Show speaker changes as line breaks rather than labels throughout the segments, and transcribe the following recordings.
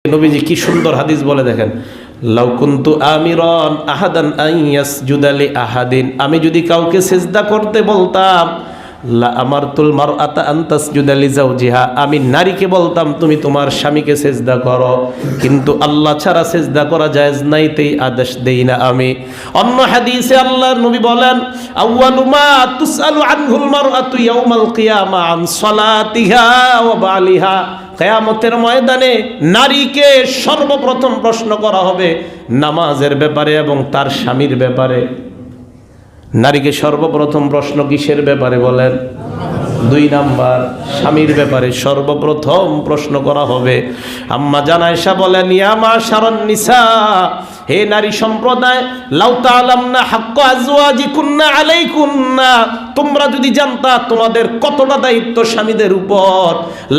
নবীজি কি সুন্দর হাদিস বলে দেখেন, লাউ কুনতু আমিরান আহাদান আন ইয়াসজুদা লি আহাদিন, আমি যদি কাউকে সিজদা করতে বলতাম, লা আমারতুল মারআতা আন তাসজুদা লি যাওজিহা, আমি নারীকে বলতাম তুমি তোমার স্বামীকে সিজদা করো, কিন্তু আল্লাহ ছাড়া সিজদা করা জায়েজ নাই, তাই আদেশ দেই না আমি। অন্য হাদিসে আল্লাহর নবী বলেন, আউয়ালু মা তুসআলু আনহুল মারআতু ইয়াউমাল কিয়ামা আন সালাতিহা ওয়া বালিহা, কিয়ামতের ময়দানে নারীকে সর্বপ্রথম প্রশ্ন করা হবে নামাজের ব্যাপারে এবং তার স্বামীর ব্যাপারে। নারীকে সর্বপ্রথম প্রশ্ন কিসের ব্যাপারে বলেন? 2 নাম্বার, স্বামীর ব্যাপারে সর্বপ্রথম প্রশ্ন করা হবে। আম্মা জান আয়েশা বলেন, ইয়া মাশারান নিসা, হে নারী সম্প্রদায়, লাউ তাআলামনা হাক্কা আজওয়াজিকুন্না আলাইকুন্না, তোমরা যদি জানতা তোমাদের কতটা দায়িত্ব স্বামীদের উপর,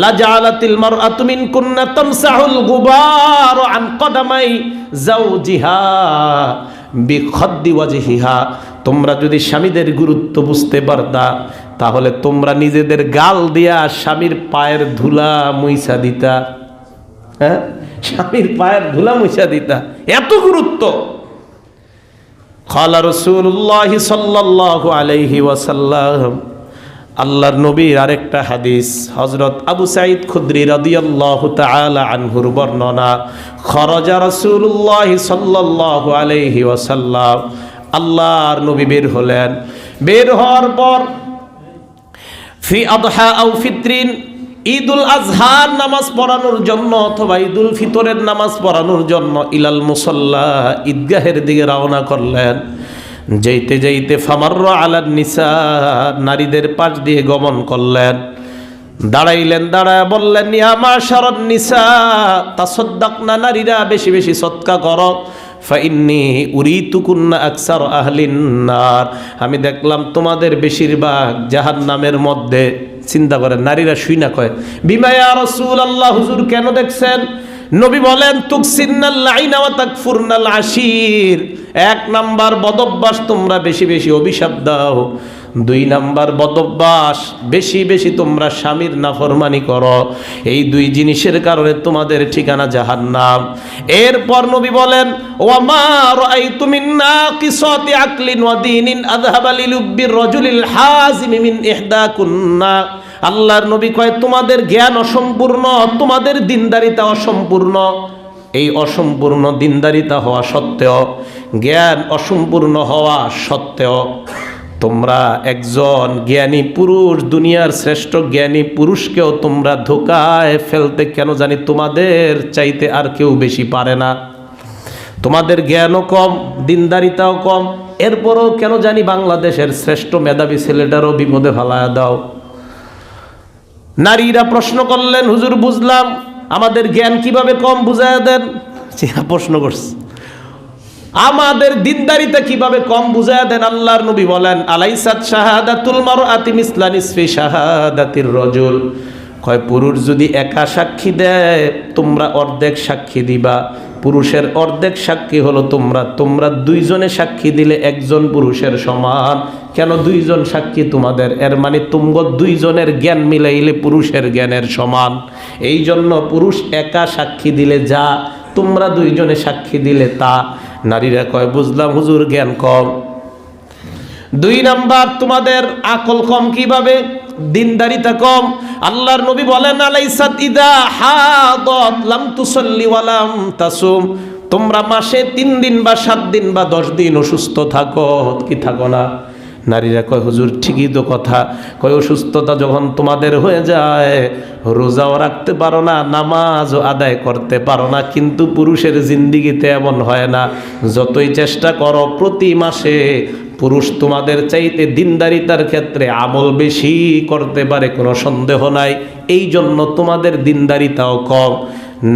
লা জাআলাতিল মারআতু মিনকুন্না তামসাহুল গুবার আন কদামাই যাওজিহা বিখদ্দি ওয়াজহিহা, তোমরা যদি স্বামীদের গুরুত্ব বুঝতে পারতা তাহলে তোমরা নিজেদের গাল দিয়া স্বামীর পায়ের ধুলা মুইছা দিতা। হ্যাঁ, স্বামীর পায়ের ধুলা মুইছা দিতা, এত গুরুত্ব। ক্বালা রাসূলুল্লাহ সাল্লাল্লাহু আলাইহি ওয়াসাল্লাম, আল্লাহর নবীর আরেকটা হাদিস, হযরত আবু সাঈদ খুদরি রাদিয়াল্লাহু তাআলা আনহুর বর্ণনা, খরাজা রাসূলুল্লাহ সাল্লাল্লাহু আলাইহি ওয়াসাল্লাম, আল্লাহর নবী বের হলেন। বের হওয়ার পর ফি আদহা আও ফিতরিন, ঈদুল আজহার নামাজ পড়ানোর জন্য অথবা ঈদুল ফিতরের নামাজ পড়ানোর জন্য, ইলাল মুসাল্লা, ঈদগাহের দিকে রওনা করলেন। যাইতে যাইতে ফামাররা আলান নিসা, নারীদের পাশ দিয়ে গমন করলেন। দাঁড়াইলেন, দাঁড়ায় বললেন, ইয়া মাশারান নিসা তাসাদ্দাকনা, নারীরা বেশি বেশি সদকা করো, ফাইন্নি উরিতুকুন্না আকসার আহলিন নার, আমি দেখলাম তোমাদের বেশিরভাগ জাহান্নামের মধ্যে। চিন্তা করেন, নারীরা শুই না কয়, বিমা ইয়া রাসূলুল্লাহ, হুজুর কেন দেখছেন? নবী বলেন, তুকসিন্নাল লাইনা ওয়া তাকফুরনাল আশির, 1 নাম্বার বদভ্যাস, তোমরা বেশি বেশি অভিশাপ দাও। 2 নাম্বার বদভ্যাস, বেশি বেশি তোমরা স্বামীর নাফরমানি করো। এই 2 জিনিসের কারণে তোমাদের ঠিকানা জাহান্নাম। এরপর নবী বলেন, ওয়া মা রাআইতু মিন নাকিসাতি আকলিন ওয়া দীনিন আযহাবা লিলুব্বির রাজুলিল হাযিমি মিন ইহদাকুন্না, আল্লাহর নবী কয়, তোমাদের জ্ঞান অসম্পূর্ণ, তোমাদের দিনদারিতা অসম্পূর্ণ। এই অসম্পূর্ণ দিনদারিতা হওয়া সত্ত্বেও, জ্ঞান অসম্পূর্ণ হওয়া সত্ত্বেও, তোমরা একজন জ্ঞানী পুরুষ, দুনিয়ার শ্রেষ্ঠ জ্ঞানী পুরুষকেও তোমরা ধোকায় ফেলতে কেন জানি তোমাদের চাইতে আর কেউ বেশি পারে না। তোমাদের জ্ঞানও কম, দিনদারিতাও কম, এরপরও কেন জানি বাংলাদেশের শ্রেষ্ঠ মেধাবী ছেলেটারও বিপদে ফেলায়া দাও। নারীরা প্রশ্ন করলেন, হুজুর বুঝলাম, আমাদের জ্ঞান কিভাবে কম বুঝায়া দেন? প্রশ্ন করছে, আমাদের দিনদারিতা কিভাবে কম বুঝায়া দেন? আল্লাহর নবী বলেন, আলাইসাত শাহাদাতুল মারআতি মিসলা নিসফি শাহাদাতির রাজুল, কয় পুরুষ যদি একা সাক্ষী দেয় তোমরা অর্ধেক সাক্ষী দিবা। পুরুষের অর্ধেক সাক্ষী হলো তোমরা 2 জনে সাক্ষী দিলে 1 জন পুরুষের সমান। কেন 2 জন সাক্ষী তোমাদের? এর মানে তোমরা 2 জনের জ্ঞান মিলাইলে পুরুষের জ্ঞানের সমান। এই জন্য পুরুষ একা সাক্ষী দিলে যা, তোমরা 2 জনে সাক্ষী দিলে তা। নারীরা কয়, বুঝলাম হুজুর, জ্ঞান কম। 2 নাম্বার, তোমাদের আকল কম কিভাবে? দিনদারিতা কম। আল্লাহর নবী বলেন, আলাইসাত ইদা হাদাত লাম তুসাল্লি ওয়া লাম তাসুম, তোমরা মাসে 3 দিন বা 7 দিন বা 10 দিন অসুস্থ থাকো, কি থাকো না? নারীরা কয়, হুজুর ঠিকই তো কথা। কয়, অসুস্থতা যখন তোমাদের হয়ে যায়, রোজাও রাখতে পারো না, নামাজও আদায় করতে পারো না, কিন্তু পুরুষের জিন্দিগিতে এমন হয় না। যতই চেষ্টা করো, প্রতি মাসে পুরুষ তোমাদের চাইতে দিনদারিতার ক্ষেত্রে আমল বেশি করতে পারে, কোনো সন্দেহ নাই। এই জন্য তোমাদের দিনদারিতাও কম।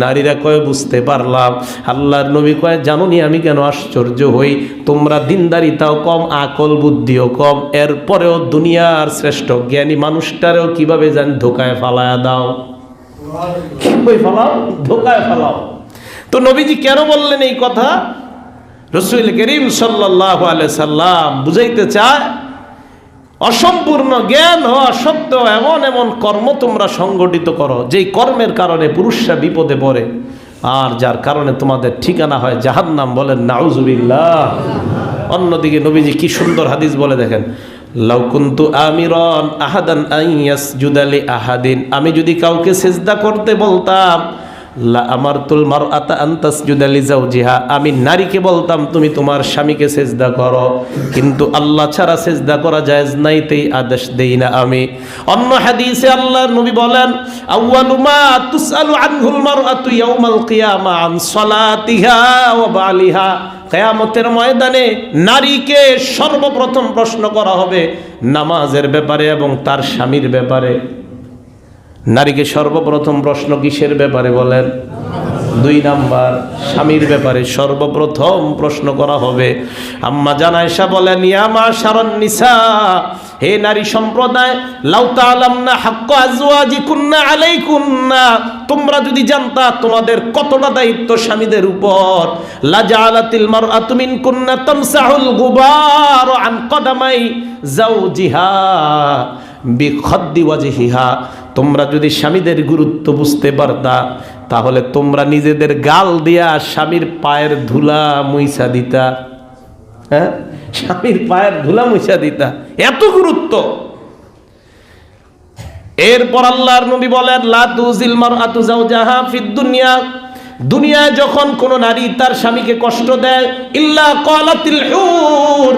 নারীরা কয়, বুঝতে পারলাম। আল্লাহর নবী কয়, জানোনি আমি কেন আশ্চর্য হই? তোমরা দিনদারিতাও কম, আকল বুদ্ধিও কম, এরপরেও দুনিয়ার শ্রেষ্ঠ জ্ঞানী মানুষটারেও কিভাবে জান ধোকায় ফালায়া দাও। কিভাবে ফালাও? ধোকায় ফালাও। তো নবীজি কেন বললেন এই কথা? রাসূল করিম সাল্লাল্লাহু আলাইহি সাল্লাম বুঝাইতে চায়, অসম্পূর্ণ জ্ঞান হওয়া সত্ত্বেও এমন এমন কর্ম তোমরা সংগঠিত করো যেই কর্মের কারণে পুরুষরা বিপদে পড়ে। আর যার কারণে তোমাদের ঠিকানা হয় জাহান্নাম, বলেন নাউজুবিল্লাহ। অন্যদিকে নবীজি কি সুন্দর হাদিস বলে দেখেন, লাউ কুনতু আমিরান আহাদান আন ইয়াসজুদা লি আহাদিন, আমি যদি কাউকে সিজদা করতে বলতাম, লা আমারতুল মারআতা আন তাসজুদা লি যাওজিহা, আমি নারীকে বলতাম তুমি তোমার স্বামীকে সিজদা করো, কিন্তু আল্লাহ ছাড়া সিজদা করা জায়েজ নাই, তাই আদেশ দেই না আমি। অন্য হাদিসে আল্লাহর নবী বলেন, আউয়ালু মা তুসআলু আনহুল মারআতু ইয়াউমাল কিয়ামা আন সালাতিহা ওয়া বালিহা, কিয়ামতের ময়দানে নারীকে সর্বপ্রথম প্রশ্ন করা হবে নামাজের ব্যাপারে এবং তার স্বামীর ব্যাপারে। নারীকে সর্বপ্রথম প্রশ্ন কিসের ব্যাপারে বলেন? 2 নাম্বার, স্বামীর ব্যাপারে সর্বপ্রথম প্রশ্ন করা হবে। আম্মা জান আয়েশা বলেন, ইয়া মাশারান নিসা, হে নারী সম্প্রদায়, লাউ তাআলামনা হাক্কা আজওয়াজিকুন্না আলাইকুন্না, তোমরা যদি জানতা তোমাদের কতটা দায়িত্ব স্বামীদের উপর, লা জাআলাতিল মারআতু মিনকুন্না তামসাহুল গুবার আন কদামাই যাওজিহা বিখাদ্দি ওয়াজহিহা, তোমরা যদি স্বামীদের গুরুত্ব বুঝতে পারতা তাহলে তোমরা নিজেদের গাল দিয়া স্বামীর পায়ের ধুলা মুইসা দিতা। হ্যাঁ, স্বামীর পায়ের ধুলা মুইসা দিতা, এত গুরুত্ব। এরপর আল্লাহর নবী বলেন, লা তুজিল মারআতু যাওজাহা ফিদ দুনিয়া, দুনিয়ায় যখন কোন নারী তার স্বামীকে কষ্ট দেয়, ইল্লা ক্বালাতিল হুর,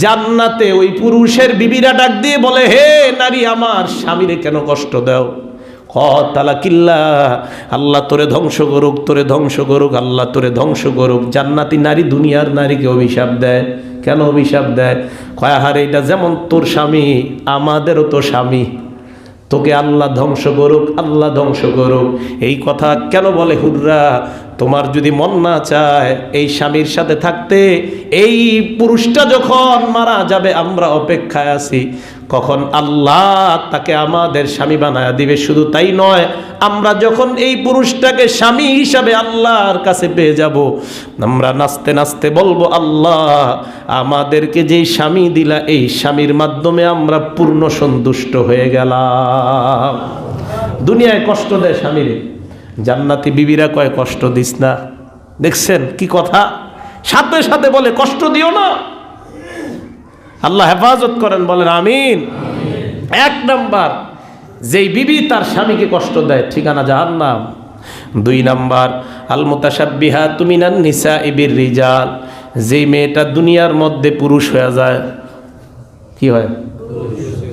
জান্নাতে ওই পুরুষের বিবিরা ডাক দিয়ে বলে, হে নারী, আমার স্বামীরে কেন কষ্ট দাও? তালাকিল্লা, আল্লাহ তোরে ধ্বংস করুক, তোরে ধ্বংস করুক, আল্লাহ তোরে ধ্বংস করুক। জান্নাতি নারী দুনিয়ার নারীকে অভিশাপ দেয়। কেন অভিশাপ দেয়? কয়াহারে, এটা যেমন তোর স্বামী আমাদেরও তো স্বামী, তোকে আল্লাহ ধ্বংস করুক, আল্লাহ ধ্বংস করুক। এই কথা কেন বলে? হুররা, তোমার যদি মন না চায় এই স্বামীর সাথে থাকতে, এই পুরুষটা যখন মারা যাবে আমরা অপেক্ষায় আছি কখন আল্লাহ তাকে আমাদের স্বামী বানায়া দিবে। শুধু তাই নয়, আমরা যখন এই পুরুষটাকে স্বামী হিসাবে আল্লাহর কাছে পেয়ে যাব, আমরা নাচতে নাচতে বলবো, আল্লাহ আমাদেরকে যেই স্বামী দিলা এই স্বামীর মাধ্যমে আমরা পূর্ণ সন্তুষ্ট হয়ে গেলাম। দুনিয়ায় কষ্ট দেয় স্বামীরে, জান্নাতি বিবিরা কয় কষ্ট দিস না। দেখছেন কি কথা? সাথে সাথে বলে কষ্ট দিও না। আল্লাহ হেফাজত করেন, বলেন আমিন। 1 নাম্বার, যেই বিবি তার স্বামীকে কষ্ট দেয় ঠিকানা জাহান্নাম। 2 নাম্বার, আল মুতাশাব্বিহাতু মিনান নিসাই বির রিজাল, যেই মেয়েটা দুনিয়ার মধ্যে পুরুষ হয়ে যায়। কি হয়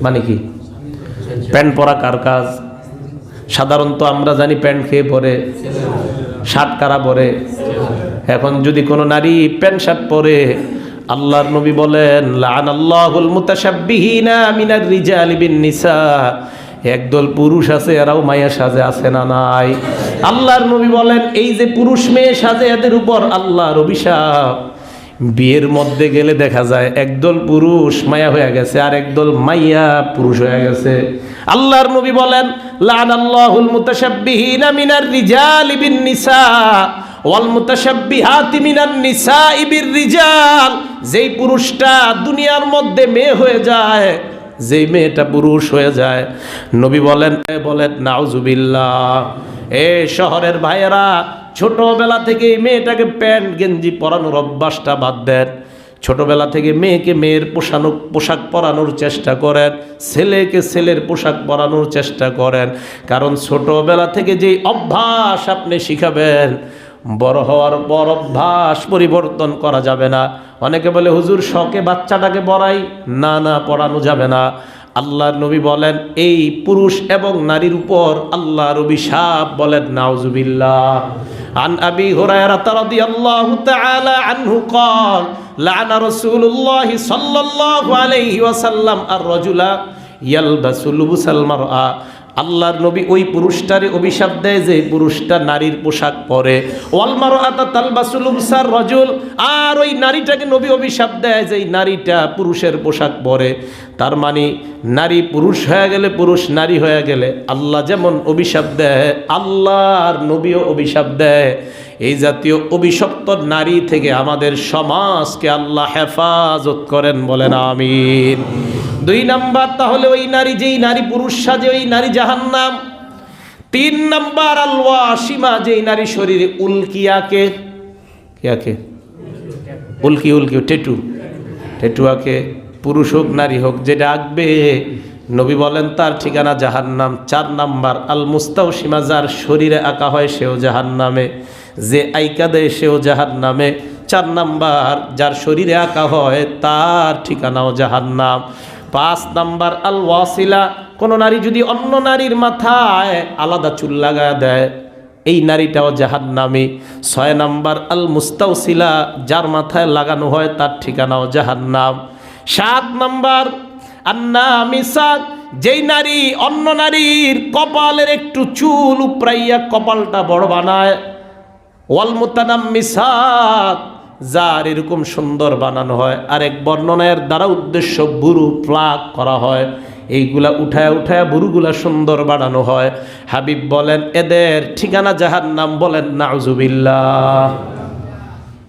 মানে কি? প্যান্ট পরা কার কাজ? সাধারণত আমরা জানি প্যান্ট খেয়ে পরে, শার্ট কারা পরে। এখন যদি কোনো নারী প্যান্ট শার্ট পরে, আল্লাহর নবী বলেন, লাআনাল্লাহুল মুতাশাব্বিহিনা মিনার রিজালি বিন নিসা, একদল পুরুষ আছে এরাও মায়া সাজে, আছে না নাই? আল্লাহর নবী বলেন, এই যে পুরুষ মেয়ে সাজে এদের উপর আল্লাহর অভিশাপ। বিয়ের মধ্যে গেলে দেখা যায় একদল পুরুষ মায়া হয়ে গেছে আর একদল মাইয়া পুরুষ হয়ে গেছে। আল্লাহর নবী বলেন, লাআনাল্লাহুল মুতাশাব্বিহিনা মিনার রিজালি বিন নিসা ওয়াল মুতাশাব্বিহাতি মিনান নিসাই বির রিজাল, যেই পুরুষটা দুনিয়ার মধ্যে মেয়ে হয়ে যায়, যেই মেয়েটা পুরুষ হয়ে যায়, নবী বলেন নাউজুবিল্লাহ। এ শহরের ভাইয়েরা, ছোটবেলা থেকে এই মেয়েটাকে প্যান্ট গেঞ্জি পরানোর অভ্যাসটা বাদ দেন। ছোটবেলা থেকে মেয়েকে মেয়ের পোশাক পরানোর চেষ্টা করেন, ছেলেকে ছেলের পোশাক পরানোর চেষ্টা করেন। কারণ ছোটবেলা থেকে যেই অভ্যাস আপনি শিখাবেন, বড় হওয়ার পর অভ্যাস পরিবর্তন করা যাবে না। অনেকে বলে, হুজুর শখে বাচ্চাটাকে পড়াই। না না, পড়ানো যাবে না। আল্লাহর নবী বলেন, এই পুরুষ এবং নারীর উপর আল্লাহর অভিশাপ, বলেন নাউজুবিল্লাহ। আন আবি হুরায়রা রাদিয়াল্লাহু তাআলা আনহু قال লাআনা রাসূলুল্লাহ সাল্লাল্লাহু আলাইহি ওয়াসাল্লাম আর-রাজুলা ইয়ালবাসু লুবসাল মারআ, আল্লাহর নবী ওই পুরুষটারে অভিশাপ দেয় যে পুরুষটা নারীর পোশাক পরে। ওয়াল মারআতা তালবাসু লুবসার রাজুল, আর ওই নারীটাকে নবী অভিশাপ দেয় যে নারীটা পুরুষের পোশাক পরে। তার মানে নারী পুরুষ হয়ে গেলে, পুরুষ নারী হয়ে গেলে আল্লাহ যেমন অভিশাপ দেয়, আল্লাহর নবীও অভিশাপ দেয়। এই জাতীয় অভিশপ্ত নারী থেকে আমাদের সমাজকে আল্লাহ হেফাজত করেন, বলেন আমিন। 2 নাম্বার, তাহলে ওই নারী যেই নারী পুরুষ সাজে ওই নারী জাহান্নাম। তিন নাম্বার আল ওয়াসিমা, যেই নারী শরীরে উল্কিয়াকে উল্কি টেটুয়াকে, পুরুষ হোক নারী হোক, যে ডাকবে নবী বলেন তার ঠিকানা জাহান্নাম। চার নাম্বার আল মুস্তাওসিমা, যার শরীরে আঁকা হয় সেও জাহান্নামে, যে আইকা দেয় সেও জাহান্নামে। চার নাম্বার যার শরীরে আঁকা হয় তার ঠিকানাও জাহান্নাম। পাঁচ নাম্বার আল ওয়াসিলা, কোন নারী যদি অন্য নারীর মাথায় আলাদা চুল লাগায় দেয় এই নারীটাও জাহান্নামী। ছয় নাম্বার আল মুস্তাওসিলা, যার মাথায় লাগানো হয় তার ঠিকানাও জাহান্নাম। সাত নাম্বার আন্নামিসা, যেই নারী অন্য নারীর কপালের একটু চুল উপরাইয়া কপালটা বড় বানায়। ওয়াল মুতানাম্মিসাত, যার এরকম সুন্দর বানানো হয়। আরেক বর্ণনার দ্বারা উদ্দেশ্য বুরু প্লাগ করা হয়, এইগুলা উঠায় বুরুগুলা সুন্দর বানানো হয়। হাবিব বলেন এদের ঠিকানা জাহান্নাম। বলেন নাউজুবিল্লাহ।